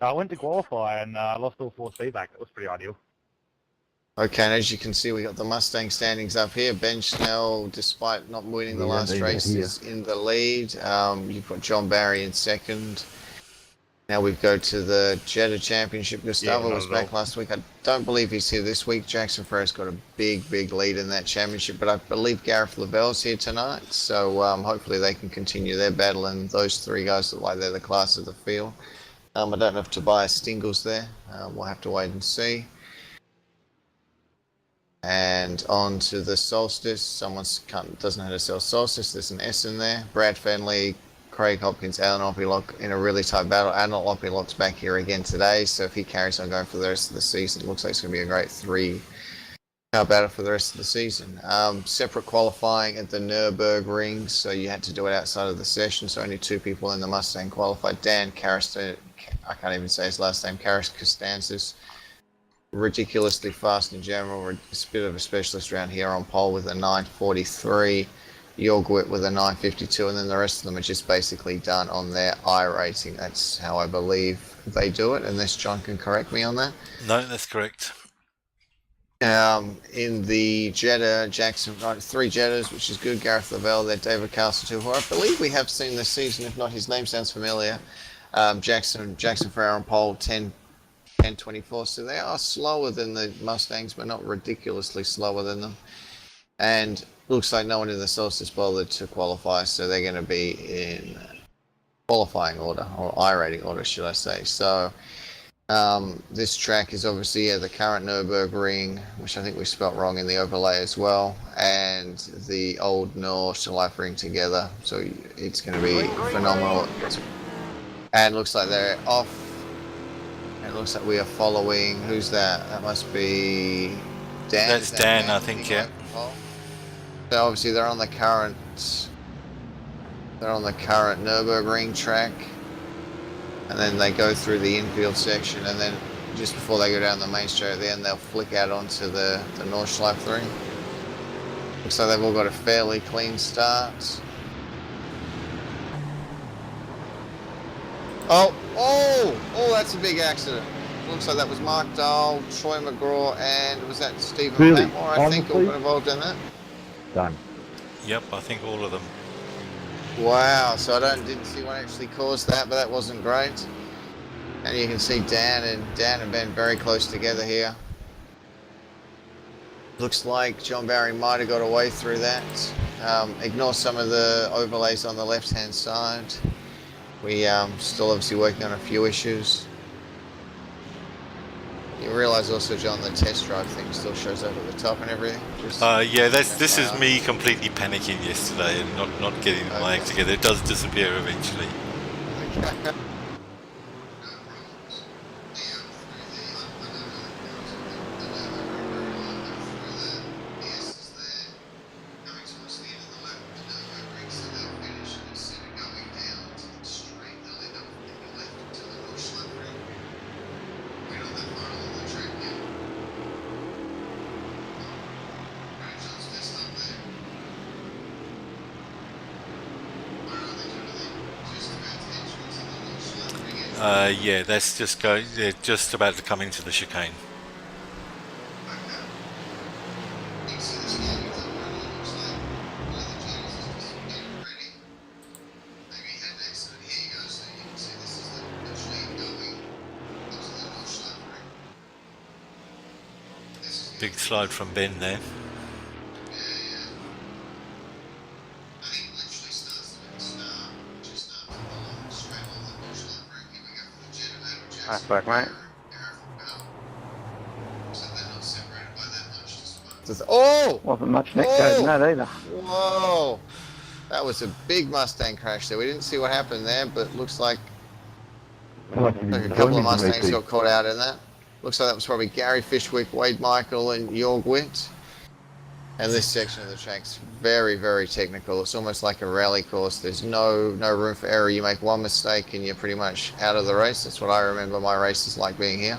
I went to qualify and lost all four feedback. That was pretty ideal. Okay, and as you can see, we got the Mustang standings up here. Ben Schnell, despite not winning the last race, is in the lead. You've got John Barry in second. Now we go to the Jetta Championship. Gustavo was back last week. I don't believe he's here this week. Jackson Ferrer's got a big lead in that championship, but I believe Gareth Lavell's here tonight. So hopefully they can continue their battle, and those three guys look like they're the class of the field. I don't know if Tobias Stingle's there. We'll have to wait and see. And on to the Solstice. Someone doesn't know how to sell Solstice. There's an S in there. Brad Fenley, Craig Hopkins, Alan Opilock in a really tight battle. Alan Opilock's back here again today, so if he carries on going for the rest of the season, it looks like it's going to be a great three-car battle for the rest of the season. Separate qualifying at the Nürburgring, so you had to do it outside of the session, so only two people in the Mustang qualified. Dan Karastan, I can't even say his last name, Kastanzis. Ridiculously fast in general. It's a bit of a specialist around here on pole with a 943. Jorgwit with a 952, and then the rest of them are just basically done on their iRacing. That's how I believe they do it, unless John can correct me on that. No, that's correct. In the Jetta, Jackson, three Jettas, which is good. Gareth Lavelle there, David Castleton, who I believe we have seen this season, if not his name sounds familiar. Jackson Ferrer on pole, 10:24, so they are slower than the Mustangs, but not ridiculously slower than them. And looks like no one in the Solstice bothered to qualify, so they're going to be in qualifying order, or iRating order, should I say. So this track is obviously the current Nürburgring, which I think we spelt wrong in the overlay as well, and the old Nordschleife together. So it's going to be phenomenal. And looks like they're off. It looks like we are following. Who's that? That must be Dan. That's Dan, I think, yeah. So obviously they're on the current Nürburgring track, and then they go through the infield section, and then just before they go down the main straight at the end, they'll flick out onto the Nordschleife ring. Looks like they've all got a fairly clean start. Oh, that's a big accident. Looks like that was Mark Dahl, Troy McGraw, and was that Stephen Patmore, I think, all got involved in that? Done. Yep, I think all of them. Wow, so I didn't see what actually caused that, but that wasn't great. And you can see Dan and Ben very close together here. Looks like John Barry might have got away through that. Ignore some of the overlays on the left-hand side. We still obviously working on a few issues. You realise also, John, the test drive thing still shows up at the top and everything? Yeah, this is me completely panicking yesterday and not getting my act together. It does disappear eventually. Yeah, that's just they're just about to come into the chicane. Big slide from Ben there. Nice work, mate. Oh! Wasn't much neck goes in that either. Whoa! That was a big Mustang crash there. We didn't see what happened there, but looks like a couple of Mustangs got caught out in that. Looks like that was probably Gary Fishwick, Wade Michael, and Jorgwit. And this section of the track's very, very technical. It's almost like a rally course. There's no room for error. You make one mistake and you're pretty much out of the race. That's what I remember my races like being here.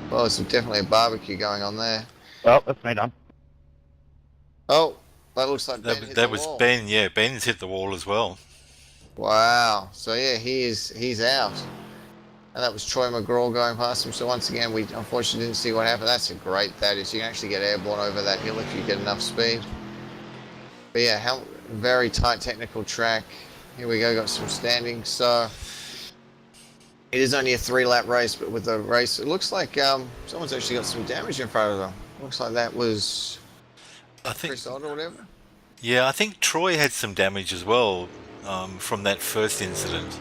Well, there's definitely a barbecue going on there. Oh, that's me done. Oh, that looks like that was Ben. Yeah, Ben's hit the wall as well. Wow. So yeah, he's out. And that was Troy McGraw going past him. So once again, we unfortunately didn't see what happened. That's a great, that is. You can actually get airborne over that hill if you get enough speed. But yeah, very tight technical track. Here we go, got some standing. So it is only a 3-lap race, but with the race, it looks like someone's actually got some damage in front of them. Looks like that was I think. Chris Odd or whatever. Yeah, I think Troy had some damage as well from that first incident.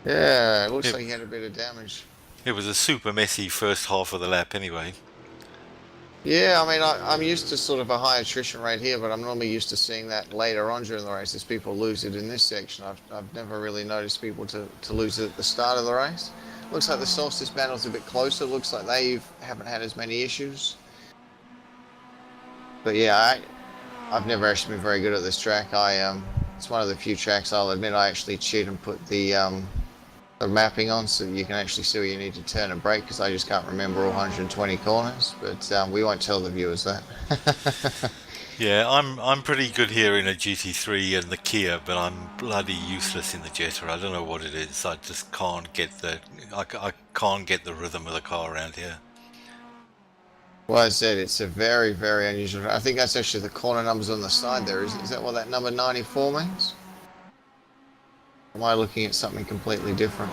Yeah, it looks like he had a bit of damage. It was a super messy first half of the lap anyway. Yeah, I mean, I'm used to sort of a high attrition rate here, but I'm normally used to seeing that later on during the race as people lose it in this section. I've never really noticed people to lose it at the start of the race. Looks like the Solstice battle's a bit closer. Looks like they haven't had as many issues. But yeah, I've never actually been very good at this track. It's one of the few tracks I'll admit I actually cheat and put the mapping on so you can actually see where you need to turn and brake, because I just can't remember all 120 corners, but we won't tell the viewers that. Yeah, I'm pretty good here in a GT3 and the Kia, but I'm bloody useless in the Jetta. I don't know what it is. I just can't get I can't get the rhythm of the car around here. Well, I said it's a very, very unusual. I think that's actually the corner numbers on the side there. Is that what that number 94 means? Am I looking at something completely different?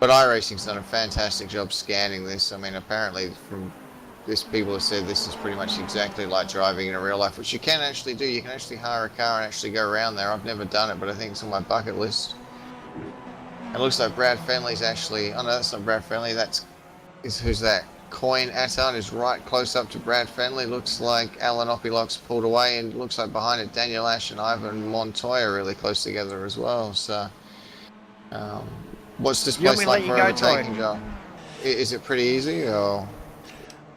But iRacing's done a fantastic job scanning this. I mean, apparently from this, people have said this is pretty much exactly like driving in a real life, which you can actually do. You can actually hire a car and actually go around there. I've never done it, but I think it's on my bucket list. It looks like Brad Fenley's actually... Oh no, that's not Brad Fenley. Who's that? Coin Aton is right close up to Brad Fenley. Looks like Alan Opilock's pulled away, and looks like behind it Daniel Ash and Ivan Montoya are really close together as well. So, what's this place like for overtaking, Joe? Is it pretty easy or?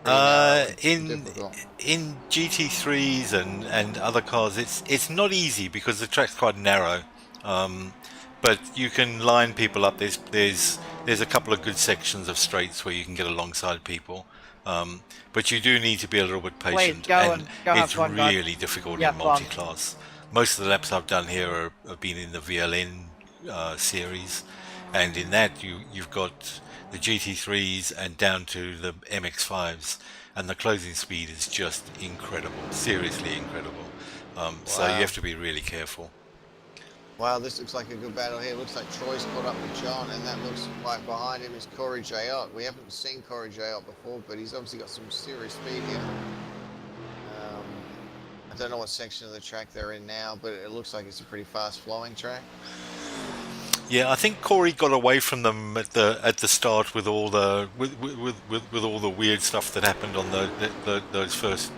In GT3s and other cars, it's not easy because the track's quite narrow. But you can line people up. There's a couple of good sections of straights where you can get alongside people. But you do need to be a little bit patient, and it's really difficult in multi-class. Most of the laps I've done here have been in the VLN series, and in that you've got the GT3s and down to the MX5s, and the closing speed is just incredible, seriously incredible. So you have to be really careful. Wow, this looks like a good battle here. Looks like Troy's caught up with John, and that looks like behind him is Corey Jayot. We haven't seen Corey Jayot before, but he's obviously got some serious speed here. I don't know what section of the track they're in now, but it looks like it's a pretty fast-flowing track. Yeah, I think Corey got away from them at the start with all the with all the weird stuff that happened on those first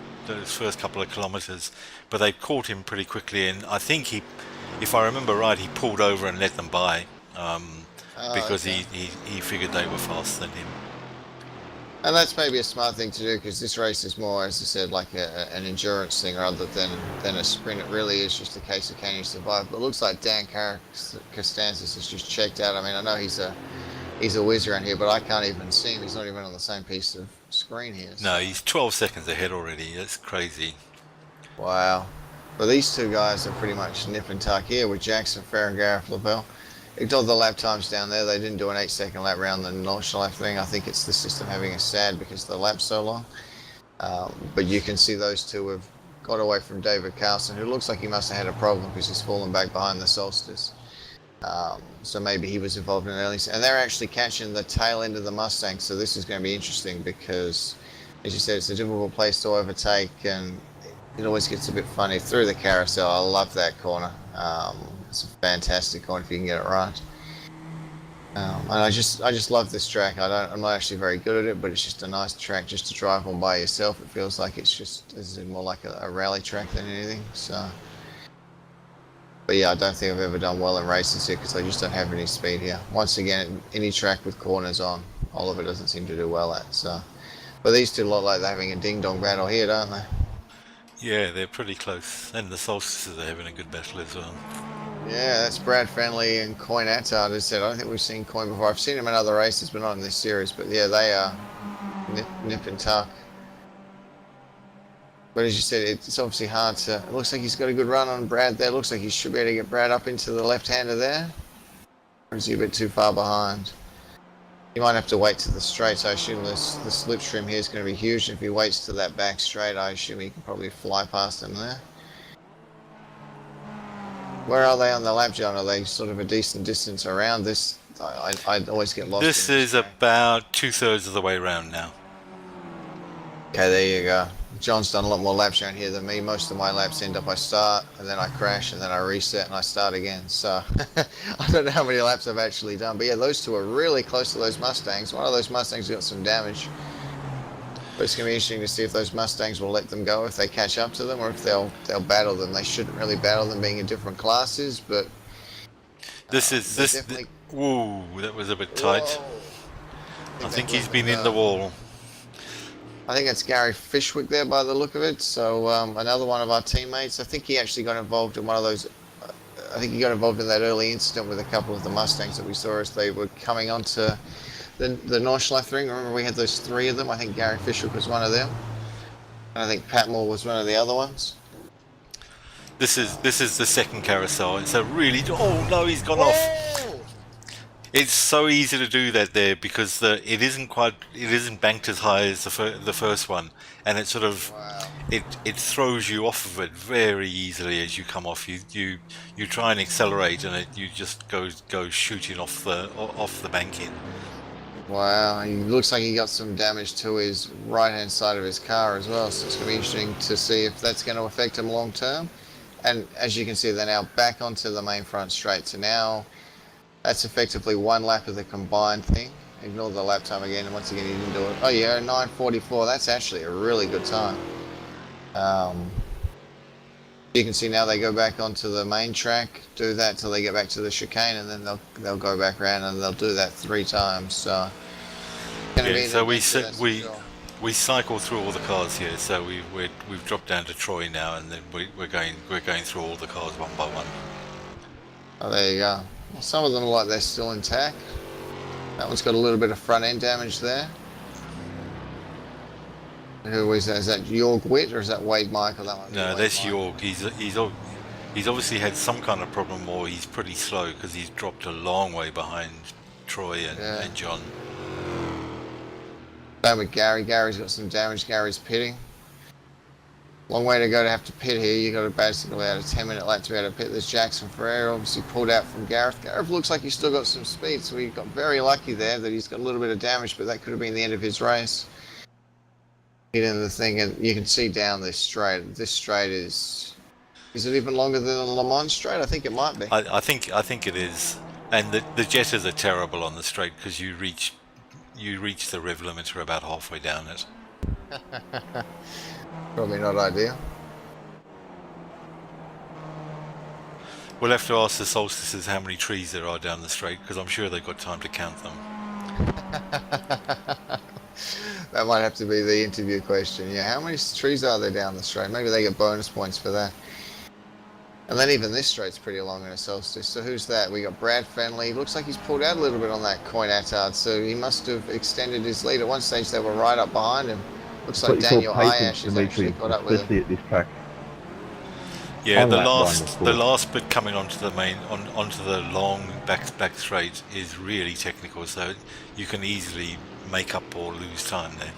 couple of kilometers, but they caught him pretty quickly, and I think if I remember right, he pulled over and let them by because he figured they were faster than him. And that's maybe a smart thing to do, because this race is more, as I said, like an endurance thing rather than a sprint. It really is just a case of can you survive. But it looks like Dan Costanzas has just checked out. I mean, I know he's a whiz around here, but I can't even see him. He's not even on the same piece of screen here. So. No, he's 12 seconds ahead already. That's crazy. Wow. But these two guys are pretty much nip and tuck here with Jackson Farah and Gareth Lavelle. Ignore the lap times down there. They didn't do an 8-second lap round the North lap thing. I think it's the system having a sad because the lap's so long. But you can see those two have got away from David Carlson, who looks like he must have had a problem because he's fallen back behind the Solstice. So maybe he was involved in early. And they're actually catching the tail end of the Mustang. So this is going to be interesting because, as you said, it's a difficult place to overtake, and it always gets a bit funny through the carousel. I love that corner. It's a fantastic corner if you can get it right. And I just love this track. I'm not actually very good at it, but it's just a nice track just to drive on by yourself. It feels like it's more like a rally track than anything. So, but yeah, I don't think I've ever done well in races here because I just don't have any speed here. Once again, any track with corners on, Oliver doesn't seem to do well at. So, but these two look like they're having a ding-dong battle here, don't they? Yeah, they're pretty close, and the Solstices are having a good battle as well. Yeah, that's Brad Fenley and Coin Attard. As I said, I don't think we've seen Coin before. I've seen him in other races, but not in this series. But yeah, they are nip and tuck. But as you said, it's obviously hard to... It looks like he's got a good run on Brad there. Looks like he should be able to get Brad up into the left-hander there. Or is he a bit too far behind? You might have to wait to the straights. I assume the slipstream here is going to be huge. If he waits to that back straight, I assume he can probably fly past them there. Where are they on the lap, John? Are they sort of a decent distance around this? I always get lost. This is about 2/3 of the way around now. Okay, there you go. John's done a lot more laps around here than me. Most of my laps end up I start and then I crash and then I reset and I start again. So I don't know how many laps I've actually done. But yeah, those two are really close to those Mustangs. One of those Mustangs got some damage. But it's going to be interesting to see if those Mustangs will let them go, if they catch up to them, or if they'll battle them. They shouldn't really battle them being in different classes, but... Ooh, that was a bit tight. Whoa. I think he's been in the wall. I think it's Gary Fishwick there by the look of it. So another one of our teammates. I think he actually got involved in one of those. I think he got involved in that early incident with a couple of the Mustangs that we saw as they were coming onto the Nordschleife ring. Remember we had those three of them. I think Gary Fishwick was one of them. And I think Pat Moore was one of the other ones. This is the second carousel. It's a really... Oh no, he's gone off. It's so easy to do that there because it isn't banked as high as the first one, and it sort of it throws you off of it very easily as you come off. You try and accelerate, and you just go shooting off the banking. Wow, he looks like he got some damage to his right hand side of his car as well. So it's going to be interesting to see if that's going to affect him long term. And as you can see, they're now back onto the main front straight. So now. That's effectively one lap of the combined thing. Ignore the lap time again, and once again he didn't do it. Oh yeah, 9:44. That's actually a really good time. You can see now they go back onto the main track, do that till they get back to the chicane, and then they'll go back around and they'll do that 3 times. So, yeah, so we cycle through all the cars here. So we've dropped down to Troy now, and then we're going through all the cars one by one. Oh, there you go. Well, some of them look like they're still intact. That one's got a little bit of front end damage there. Who is that? Is that Jorg Witt or is that Wade Michael? No, that's Jorg. He's obviously had some kind of problem, or he's pretty slow because he's dropped a long way behind Troy and John. Same with Gary. Gary's got some damage. Gary's pitting. Long way to go to have to pit here. You got to basically out a 10-minute lap to be able to pit. There's Jackson Ferrer, obviously pulled out from Gareth. Gareth looks like he's still got some speed, so he got very lucky there that he's got a little bit of damage, but that could have been the end of his race. Hitting the thing, and you can see down this straight. This straight is it even longer than the Le Mans straight? I think it might be. I think it is. And the Jettas are terrible on the straight because you reach the rev limiter about halfway down it. Probably not ideal. We'll have to ask the Solstices how many trees there are down the straight, because I'm sure they've got time to count them. That might have to be the interview question. Yeah, how many trees are there down the straight? Maybe they get bonus points for that. And then even this straight's pretty long in a Solstice. So who's that? We got Brad Fenley. Looks like he's pulled out a little bit on that Coin Attard, so he must have extended his lead. At one stage they were right up behind him. Looks like Daniel Ayash has actually caught up with him. At this track. Yeah, the last bit coming onto the onto the long back straight is really technical, so you can easily make up or lose time there.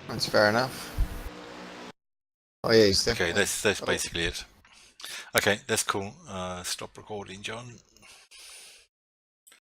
That's fair enough. Oh yeah, he's definitely... Okay, that's basically it. Okay, that's cool. Stop recording, John.